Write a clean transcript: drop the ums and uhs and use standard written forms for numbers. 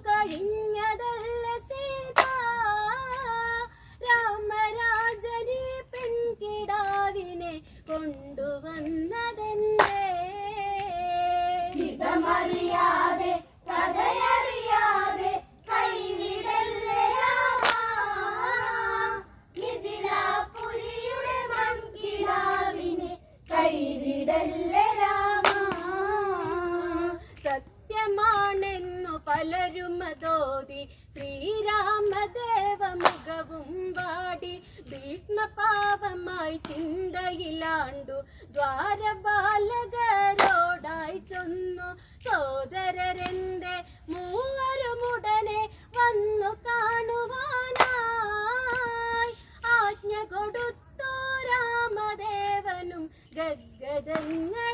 കഴിഞ്ഞതല്ല സീത രാമരാജനെ പെൺകിടാവിനെ കൊണ്ടുവന്നതെന്തേ ഹിതമറിയാതെ കഥയറിയാതെ കൈവിടല്ലേ രാമ മിഥിലാപുരിയുടെ മൺകിടാവിനെ കൈവിടല്ലേ രാമ സത്യമാണെന്നു പലരും അതോതി ശ്രീരാമദേവ മുഖവും വാടി ഭീഷ്മപാപമായി ചിന്തയിലാണ്ടു ദ്വാരപാലകരോടായി ചൊന്നു സോദരരെന്റെ മൂവരുമുടനെ വന്നു കാണുവാനായി ആജ്ഞ കൊടുത്തു രാമദേവനും ഗദ്ഗദങ്ങൾ